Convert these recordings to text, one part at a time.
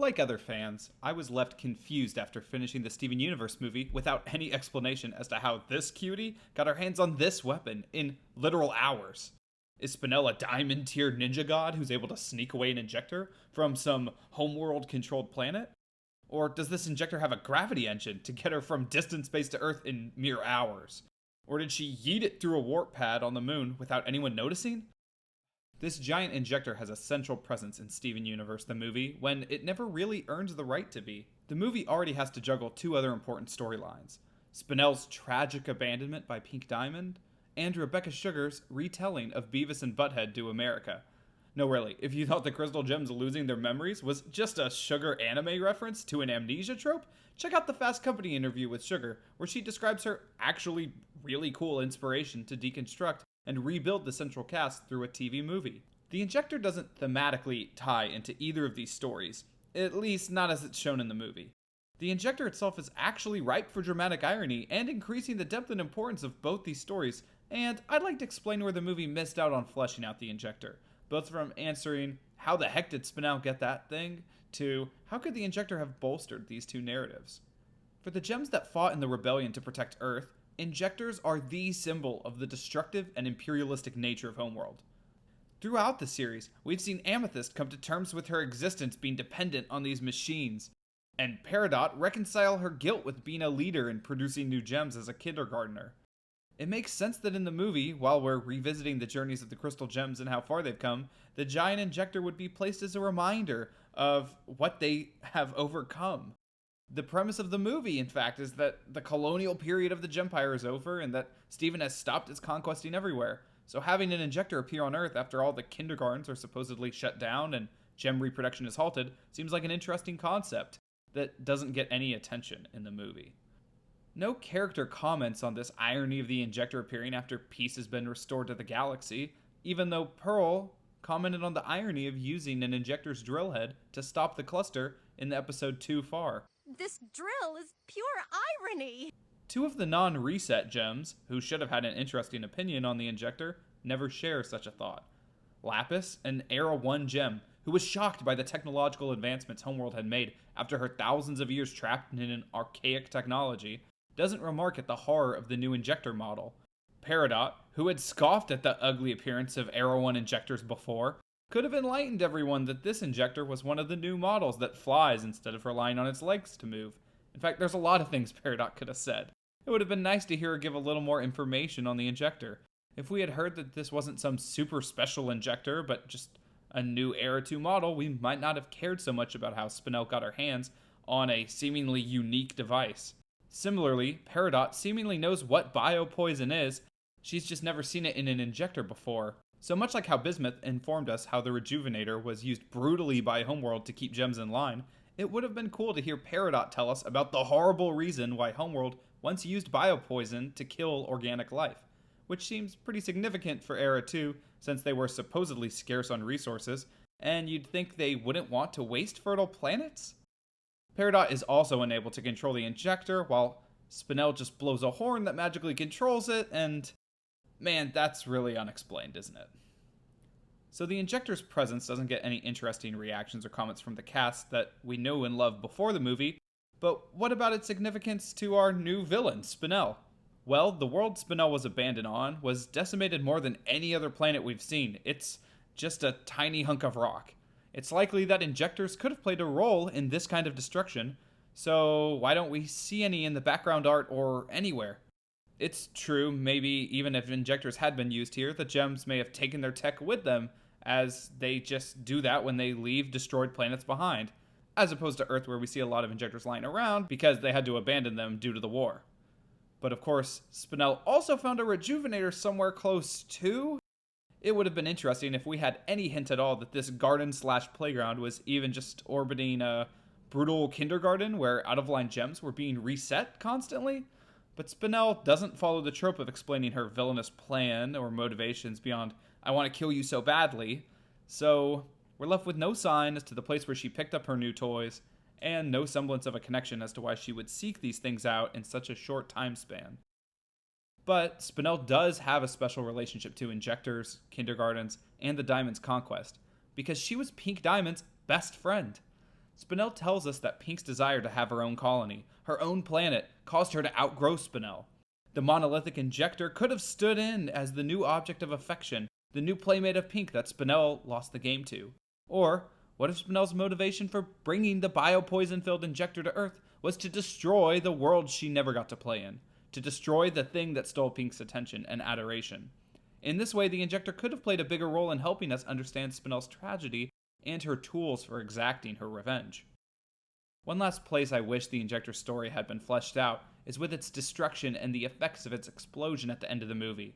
Like other fans, I was left confused after finishing the Steven Universe movie without any explanation as to how this cutie got her hands on this weapon in literal hours. Is Spinel a diamond tier ninja god who's able to sneak away an injector from some homeworld controlled planet? Or does this injector have a gravity engine to get her from distant space to Earth in mere hours? Or did she yeet it through a warp pad on the moon without anyone noticing? This giant injector has a central presence in Steven Universe the movie when it never really earns the right to be. The movie already has to juggle two other important storylines: Spinel's tragic abandonment by Pink Diamond, and Rebecca Sugar's retelling of Beavis and Butthead Do America. No, really, if you thought the Crystal Gems losing their memories was just a Sugar anime reference to an amnesia trope, check out the Fast Company interview with Sugar, where she describes her actually really cool inspiration to deconstruct and rebuild the central cast through a TV movie. The Injector doesn't thematically tie into either of these stories, at least not as it's shown in the movie. The Injector itself is actually ripe for dramatic irony and increasing the depth and importance of both these stories, and I'd like to explain where the movie missed out on fleshing out the Injector, both from answering how the heck did Spinel get that thing, to how could the Injector have bolstered these two narratives. For the gems that fought in the rebellion to protect Earth, Injectors are the symbol of the destructive and imperialistic nature of Homeworld. Throughout the series, we've seen Amethyst come to terms with her existence being dependent on these machines, and Peridot reconcile her guilt with being a leader and producing new gems as a kindergartner. It makes sense that in the movie, while we're revisiting the journeys of the Crystal Gems and how far they've come, the giant Injector would be placed as a reminder of what they have overcome. The premise of the movie, in fact, is that the colonial period of the Gempire is over and that Steven has stopped its conquesting everywhere. So having an Injector appear on Earth after all the kindergartens are supposedly shut down and gem reproduction is halted seems like an interesting concept that doesn't get any attention in the movie. No character comments on this irony of the Injector appearing after peace has been restored to the galaxy, even though Pearl commented on the irony of using an Injector's drill head to stop the cluster in the episode Too Far. This drill is pure irony! Two of the non-reset gems, who should have had an interesting opinion on the Injector, never share such a thought. Lapis, an Era 1 gem, who was shocked by the technological advancements Homeworld had made after her thousands of years trapped in an archaic technology, doesn't remark at the horror of the new Injector model. Peridot, who had scoffed at the ugly appearance of Era 1 Injectors before, could have enlightened everyone that this Injector was one of the new models that flies instead of relying on its legs to move. In fact, there's a lot of things Peridot could have said. It would have been nice to hear her give a little more information on the Injector. If we had heard that this wasn't some super special Injector, but just a new Era 2 model, we might not have cared so much about how Spinel got her hands on a seemingly unique device. Similarly, Peridot seemingly knows what biopoison is, she's just never seen it in an Injector before. So much like how Bismuth informed us how the Rejuvenator was used brutally by Homeworld to keep gems in line, it would have been cool to hear Peridot tell us about the horrible reason why Homeworld once used biopoison to kill organic life, which seems pretty significant for Era 2 since they were supposedly scarce on resources, and you'd think they wouldn't want to waste fertile planets? Peridot is also unable to control the Injector, while Spinel just blows a horn that magically controls it, and man, that's really unexplained, isn't it? So the Injector's presence doesn't get any interesting reactions or comments from the cast that we know and love before the movie, but what about its significance to our new villain, Spinel? Well, the world Spinel was abandoned on was decimated more than any other planet we've seen. It's just a tiny hunk of rock. It's likely that Injectors could have played a role in this kind of destruction, so why don't we see any in the background art or anywhere? It's true, maybe even if Injectors had been used here, the gems may have taken their tech with them, as they just do that when they leave destroyed planets behind, as opposed to Earth where we see a lot of Injectors lying around because they had to abandon them due to the war. But of course, Spinel also found a Rejuvenator somewhere close too. It would have been interesting if we had any hint at all that this garden/playground was even just orbiting a brutal kindergarten where out-of-line gems were being reset constantly. But Spinel doesn't follow the trope of explaining her villainous plan or motivations beyond, I want to kill you so badly. So we're left with no sign as to the place where she picked up her new toys, and no semblance of a connection as to why she would seek these things out in such a short time span. But Spinel does have a special relationship to Injectors, kindergartens, and the Diamond's conquest, because she was Pink Diamond's best friend. Spinel tells us that Pink's desire to have her own colony, her own planet, caused her to outgrow Spinel. The monolithic Injector could have stood in as the new object of affection, the new playmate of Pink that Spinel lost the game to. Or, what if Spinel's motivation for bringing the biopoison-filled Injector to Earth was to destroy the world she never got to play in, to destroy the thing that stole Pink's attention and adoration? In this way, the Injector could have played a bigger role in helping us understand Spinel's tragedy and her tools for exacting her revenge. One last place I wish the Injector story had been fleshed out is with its destruction and the effects of its explosion at the end of the movie.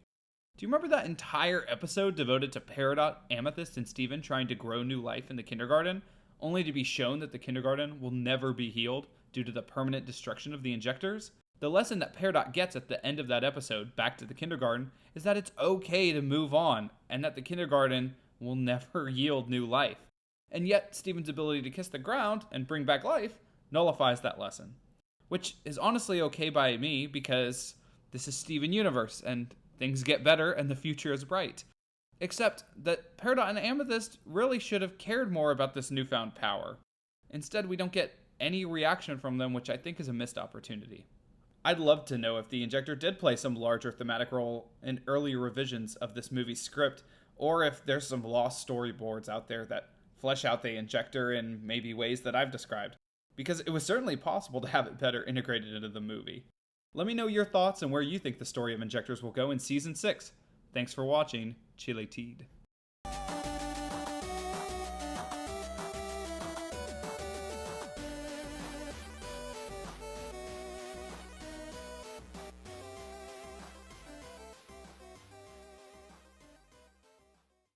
Do you remember that entire episode devoted to Peridot, Amethyst, and Steven trying to grow new life in the kindergarten, only to be shown that the kindergarten will never be healed due to the permanent destruction of the Injectors? The lesson that Peridot gets at the end of that episode, back to the kindergarten, is that it's okay to move on, and that the kindergarten will never yield new life. And yet, Steven's ability to kiss the ground and bring back life nullifies that lesson. Which is honestly okay by me, because this is Steven Universe, and things get better and the future is bright. Except that Peridot and Amethyst really should have cared more about this newfound power. Instead, we don't get any reaction from them, which I think is a missed opportunity. I'd love to know if the Injector did play some larger thematic role in earlier revisions of this movie's script, or if there's some lost storyboards out there that flesh out the Injector in maybe ways that I've described, because it was certainly possible to have it better integrated into the movie. Let me know your thoughts and where you think the story of Injectors will go in Season 6. Thanks for watching. Chile Teed.